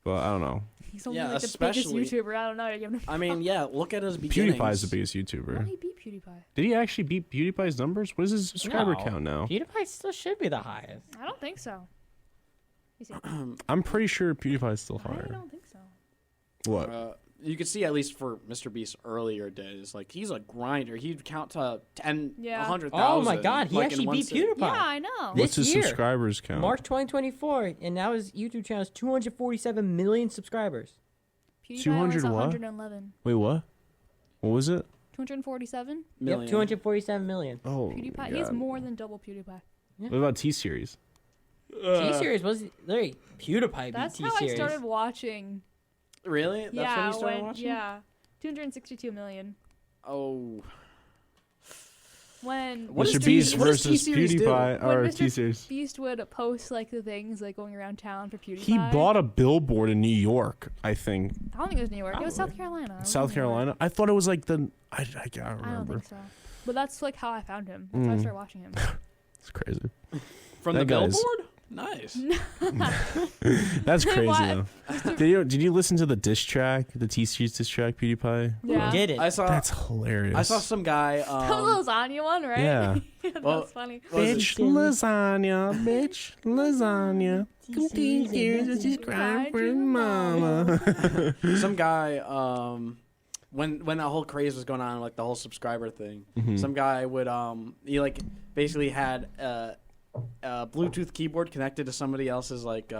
but I don't know. He's only Yeah, like the biggest especially- YouTuber. I don't know. You I mean, yeah. Look at his beginnings. PewDiePie's the biggest Why YouTuber. he beat PewDiePie? Did he actually beat PewDiePie's numbers? What is his subscriber count now? PewDiePie still should be the highest. I don't think so. You see, I'm pretty sure PewDiePie's still I higher. don't think so. What? You could see at least for Mr. Beast's earlier days, like he's a grinder. He'd count to 10, Yeah. 100,000. Oh my God, he like, in actually one beat sitting. PewDiePie. Yeah, I know. What's his year, subscribers count? March 2024, and now his YouTube channel has 247 million subscribers. PewDiePie 200 was what? 111. Wait, what? What was it? 247. Million. Yep, 247 million. Oh, PewDiePie. He has more than double PewDiePie. What about T-Series? T-Series was literally PewDiePie That's beat how I T-Series. started watching. Really? That's yeah, when you started watching? yeah, 262 million. Oh. When What Mr. does Beast T- what does versus T-Series do? PewDiePie when or Mr. T-Series. Beast would post like the things like going around town for PewDiePie. He bought a billboard in New York, I think. I don't think it was New York. It was South Carolina. It wasn't South New York. Carolina. I thought it was like the. I can't I don't remember. think so. But that's like how I found him. That's how I started watching him. It's crazy. From the That guy's- billboard? Nice. That's crazy what? though. Did you listen to the diss track, the T-Series diss track, PewDiePie? Yeah. Did it? I saw. That's hilarious. I saw some guy. That was the lasagna one, right? Yeah. That Well, was funny. was it- Bitch lasagna, bitch lasagna. Subscribe for mama. some guy. When that whole craze was going on, like the whole subscriber thing, some guy would he like basically had a Bluetooth keyboard connected to somebody else's like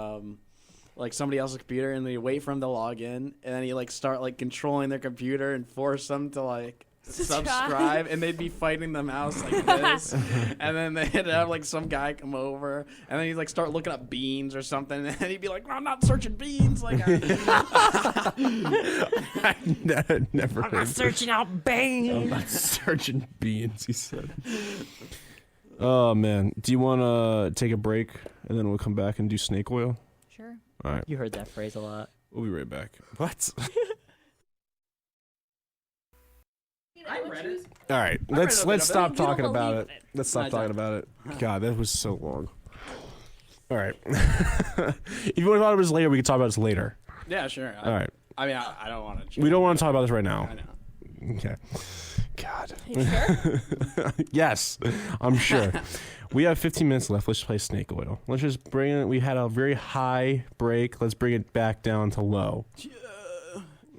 somebody else's computer, and they wait for him to log in, and then he like start like controlling their computer and force them to like subscribe, and they'd be fighting the mouse like this, and then they'd have like some guy come over, and then he'd like start looking up beans or something, and he'd be like, "I'm not searching beans," like. Never I'm heard. not searching out Bane. I'm not searching beans, he said. Oh man, do you want to take a break and then we'll come back and do snake oil? Sure. All right, You heard that phrase a lot. we'll be right back. What? I read it. All right, read a let's bit of stop it. talking You don't about it. believe it. Let's stop I talking don't. about it. God, that was so long. All right. If you want to talk about this later, we can talk about this later. Yeah, sure. All right. I mean, I don't want to. We don't want to talk about this right now. I know. Okay. God. You sure? Yes, I'm sure. We have 15 minutes left. Let's play snake oil. Let's just bring it. We had a very high break. Let's bring it back down to low.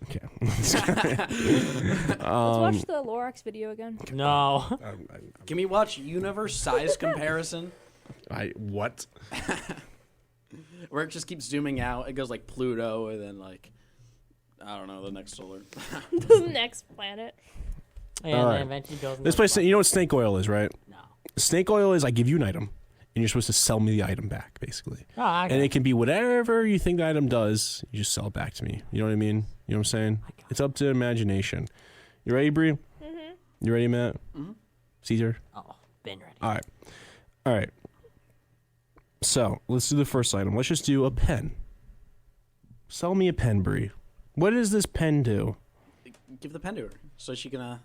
Okay. Let's watch the Lorax video again. No. Can we watch universe size comparison? What? Where it just keeps zooming out. It goes like Pluto, and then like I don't know, the next solar. The next planet. And All right. then eventually goes. This place. You know what snake oil is, right? No. Snake oil is I give you an item, and you're supposed to sell me the item back, basically. Oh, I And it can be whatever you think the item does. You just sell it back to me. You know what I mean? You know what I'm saying? It's up to imagination. You ready, Bree? Mm-hmm. You ready, Matt? Mm-hmm. Caesar? Oh, been ready. All right. All right. So let's do the first item. Let's just do a pen. Sell me a pen, Bree. What does this pen do? Give the pen to her so she can.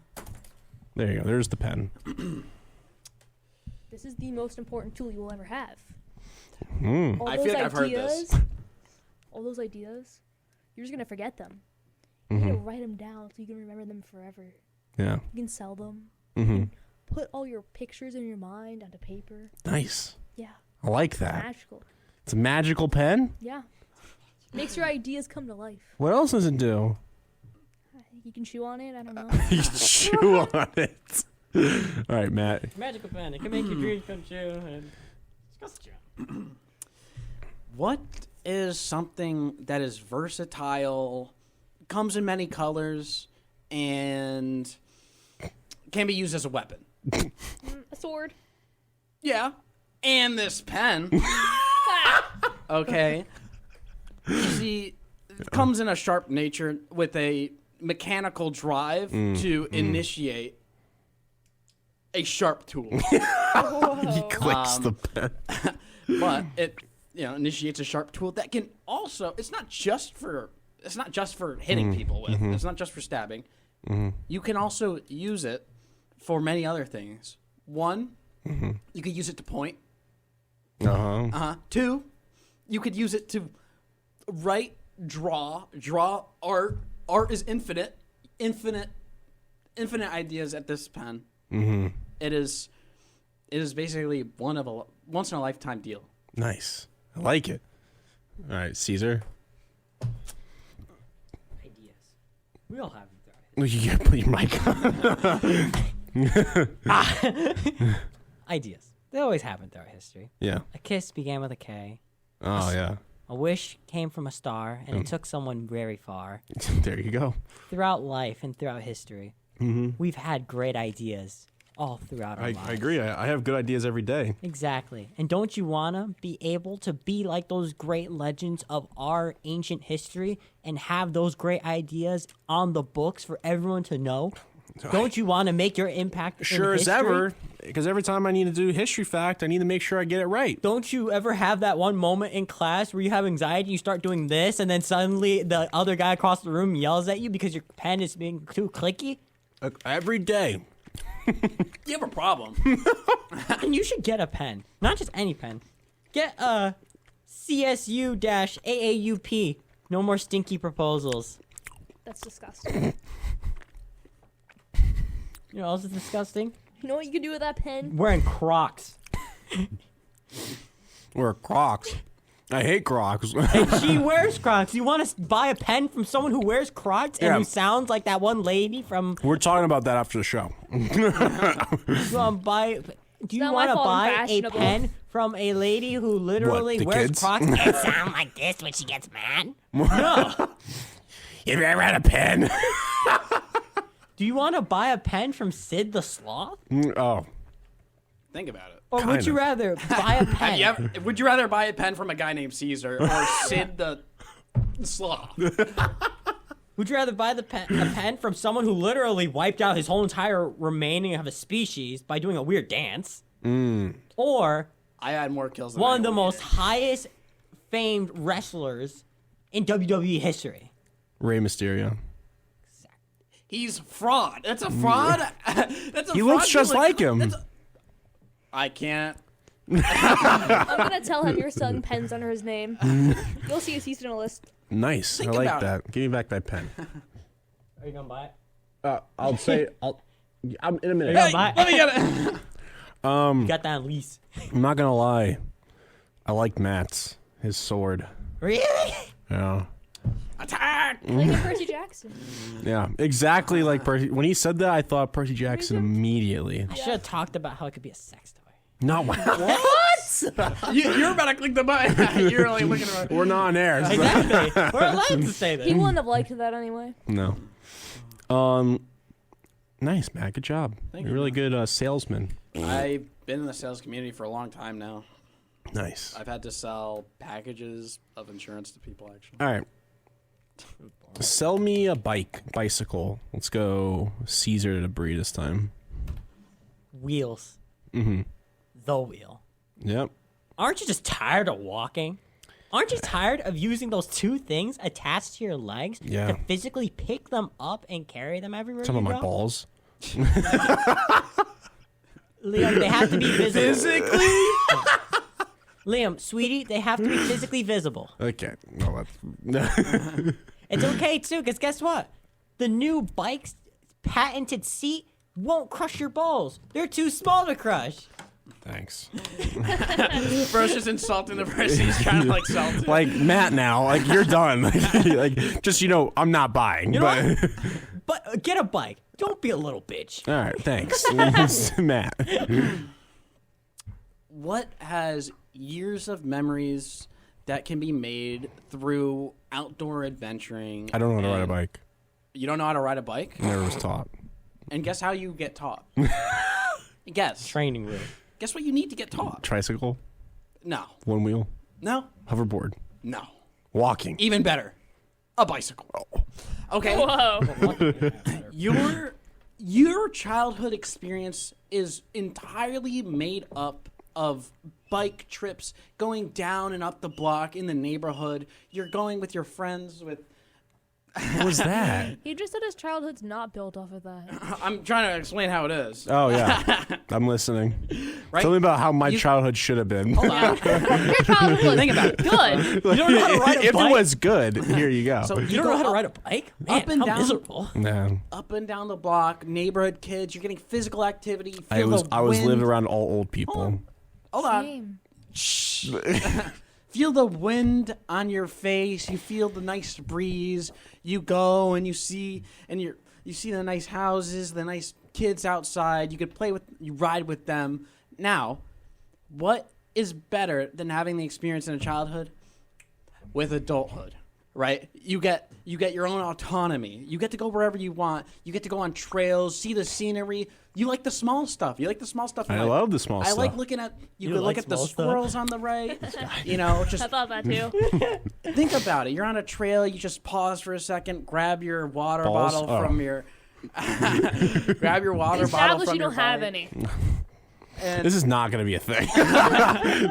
There you go. There's the pen. This is the most important tool you will ever have. Mm. All I those feel like I've heard ideas, this. all those ideas, you're just gonna forget them. Mm-hmm. You gotta write them down so you can remember them forever. Yeah. You can sell them. Mm-hmm. Put all your pictures in your mind onto paper. Nice. Yeah, I like that. magical. It's a magical pen. Yeah, makes your ideas come to life. What else does it do? You can chew on it. I don't know. You chew on it. All right, Matt. Magical pen. It can make your dreams come true. And What is something that is versatile, comes in many colors, and can be used as a weapon? A sword. Yeah. And this pen. Okay. You see, it comes in a sharp nature with a mechanical drive to initiate a sharp tool. He clicks the pen. But it initiates a sharp tool that can also it's not just for hitting people with. It's not just for stabbing. You can also use it for many other things. One, you could use it to point. Two, you could use it to write, draw art. Art is infinite ideas at this pen. It is basically once in a lifetime deal. Nice. I like it. All right, Caesar. ideas. We all have them. Well, you can't put your mic on. Ideas. They always happen throughout history. Yeah. A kiss began with a K. Oh, yeah. A wish came from a star, and it took someone very far. There you go. Throughout life and throughout history, we've had great ideas all throughout our lives. I agree. I have good ideas every day. Exactly. And don't you want to be able to be like those great legends of our ancient history and have those great ideas on the books for everyone to know? Don't you want to make your impact Sure in as history? ever, because every time I need to do history fact, I need to make sure I get it right. Don't you ever have that one moment in class where you have anxiety, you start doing this, and then suddenly the other guy across the room yells at you because your pen is being too clicky? Every day. You have a problem. And you should get a pen. Not just any pen. Get a CSU-AAUP. No more stinky proposals. That's disgusting. You know what else is disgusting? You know what you can do with that pen? Wearing Crocs. Wear Crocs. I hate Crocs. And she wears Crocs. You want to buy a pen from someone who wears Crocs and Yeah. who sounds like that one lady from... We're talking about that after the show. Do you not want my to fault I'm buy a fashionable. pen from a lady who literally the wears kids? Crocs and sound like this when she gets mad? Have you ever had a pen? Do you want to buy a pen from Sid the Sloth? Oh. Think about it. Or would Kinda. you rather buy a pen? Would you rather buy a pen from a guy named Caesar or Sid the Sloth? Would you rather buy a pen from someone who literally wiped out his whole entire remaining of his species by doing a weird dance? Or I had more kills than one of the anyone. most highest famed wrestlers in WWE history? Rey Mysterio. He's fraud. That's a fraud. That's a He fraud looks just dealer. like him. I can't. I'm gonna tell him you're selling pens under his name. You'll see he's on a list. Nice. Think I like about that. Give me back that pen. Are you gonna buy it? I'm in a minute. Hey, buy it? Let me get it. You got that on lease. I'm not gonna lie. I like Matt's. His sword. Really? Yeah. Attack. Like a Percy Jackson. Yeah. Exactly like Percy. When he said that, I thought Percy Jackson immediately. I should have talked about how it could be a sex toy. No. You're about to click the button. You're like looking around. We're not on air. so- Exactly. We're allowed to say that. He wouldn't have liked that anyway. No. Nice, Matt. Good job. You're a really good salesman. I've been in the sales community for a long time now. Nice. I've had to sell packages of insurance to people, actually. All right. Sell me a bicycle. Let's go Caesar to Brie this time. Wheels. Mm-hmm. The wheel. Yep. Aren't you just tired of walking? Aren't you tired of using those two things attached to your legs Yeah. to physically pick them up and carry them everywhere Some you of my go? balls. Liam, they have to be visible. Physically? Liam, sweetie, they have to be physically visible. Okay. No, that's... It's okay, too, because guess what? The new bike's patented seat won't crush your balls. They're too small to crush. Thanks. Bro's just insulting the person he's trying to like sell to. Like, Matt now, like, you're done. Like, just, I'm not buying. You know but... But get a bike. Don't be a little bitch. All right, thanks. Matt. What has years of memories that can be made through outdoor adventuring? I don't know how to ride a and- bike. You don't know how to ride a bike? Never was taught. And guess how you get taught? Guess. Training room. Guess what you need to get taught? Tricycle, No. one wheel, No. hoverboard, No. walking. Even better. A bicycle. Okay. Whoa. Your childhood experience is entirely made up of bike trips, going down and up the block in the neighborhood. You're going with your friends with What was that? He just said his childhood's not built off of that. I'm trying to explain how it is. Oh, yeah. I'm listening. Right? Tell me about how my childhood should have been. Hold on. Your childhood was Think about it. good. You don't know how to ride a if bike? it was good, here you go. So You don't know how to ride a bike? Man, up and how down. miserable. Nah. up and down the block, neighborhood kids. You're getting physical activity. You I feel was the I was wind. living around all old people. Hold on. Same. Feel the wind on your face. You feel the nice breeze. You go and you see the nice houses, the nice kids outside. You could play with, you ride with them. Now, what is better than having the experience in a childhood with adulthood? Right? You get your own autonomy. You get to go wherever you want. You get to go on trails, see the scenery. You like the small stuff. You like the small stuff. in I life. love the small I stuff. like looking at. You You could like look at the small stuff? squirrels on the right. You know, just I thought that too. think about it. You're on a trail. You just pause for a second, grab your water Balls? bottle Oh. from your. Grab your water bottle Establish from you your don't have bike, any. and, This is not going to be a thing.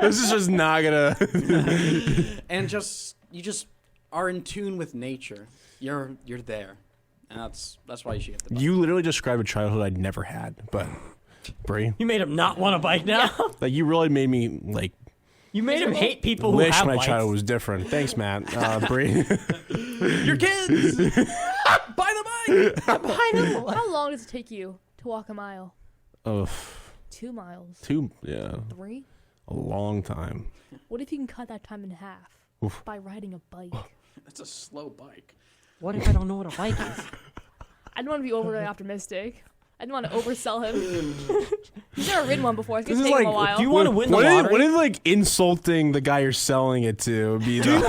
This is just not going to... and just you just are in tune with nature. You're there, and that's why you should get the bike. You literally described a childhood I'd never had, but... Brie, You made him not want a bike now. like, you really made me, like... You made him hate people who Wish have my bikes. child was different. Thanks, Matt. Bree. Your kids. Buy the bike. How long does it take you to walk a mile? Oh, 2 miles. 2, yeah, 3? a long time. What if you can cut that time in half Oof. by riding a bike? That's a slow bike. What if I don't know what a bike is? I don't want to be overly optimistic. I didn't want to oversell him. He's never ridden one before. It's This gonna is take him a like- while. Do you want to win the What lottery? if like insulting the guy you're selling it to be the?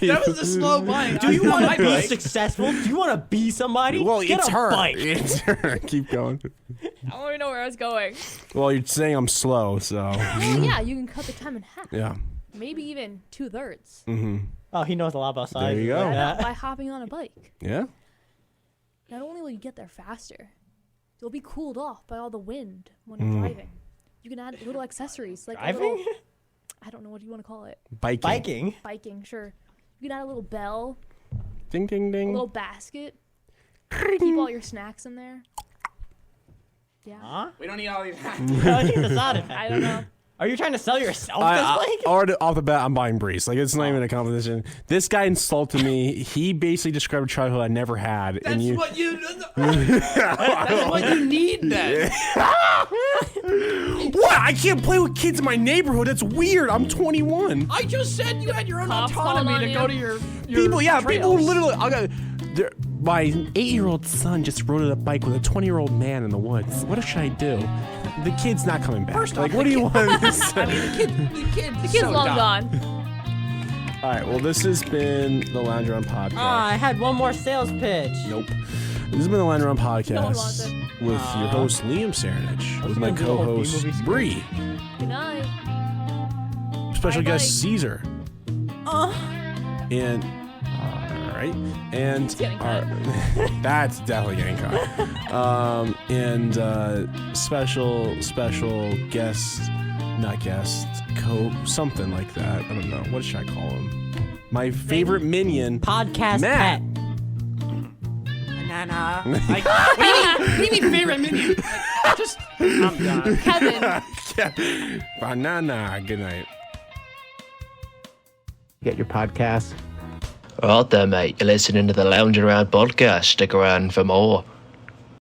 That was a slow bike. Do you I want got to my be bike. successful? Do you want to be somebody? Well, Get it's a her. bike. It's her. Keep going. I don't even know where I was going. Well, you're saying I'm slow, so Well, yeah, you can cut the time in half. yeah. Maybe even 2/3. Oh, he knows a lot about size. There you go. Why Yeah. not? By hopping on a bike. Yeah. Not only will you get there faster, you'll be cooled off by all the wind when you're driving. You can add little accessories like a Driving? little, I don't know what you want to call it. Biking. Biking. Biking, sure. You can add a little bell, Ding ding a ding. little basket. Keep all your snacks in there. Yeah. Huh? We don't need all these. No, he's a sound effect. I don't know. Are you trying to sell yourself this bike? Already off the bat, I'm buying Breeze. Like, it's not even a competition. This guy insulted me. He basically described a childhood I never had. That's and you, what you. That's what you need then. what? I can't play with kids in my neighborhood. That's weird. I'm 21. I just said you had your own Cops calling autonomy on to you. go to your People, yeah, people trails. literally. My 8-year-old son just rode a bike with a 20-year-old man in the woods. What should I do? The kid's not coming back. First like, off, what the do you kid- want me to say? I mean, the kid's Kid's long gone. All right, well, this has been the Lounge Around Podcast. I had one more sales pitch. Nope. This has been the Lounge Around No one wants Podcast it. with your host, Liam Saranich, with my gonna do the whole co-host, B-movie script. Bree, Good night. special Bye-bye. guest, Caesar. And, all right, and getting that's definitely getting cut. And special guest, not guest, something like that. I don't know. What should I call him? My favorite minion, Podcast Matt. pet. Banana. Like, what do you mean favorite minion? Like, just, I'm done. Kevin. Banana. Good night. Get your podcasts. Right there, mate. You're listening to the Lounge Around podcast. Stick around for more.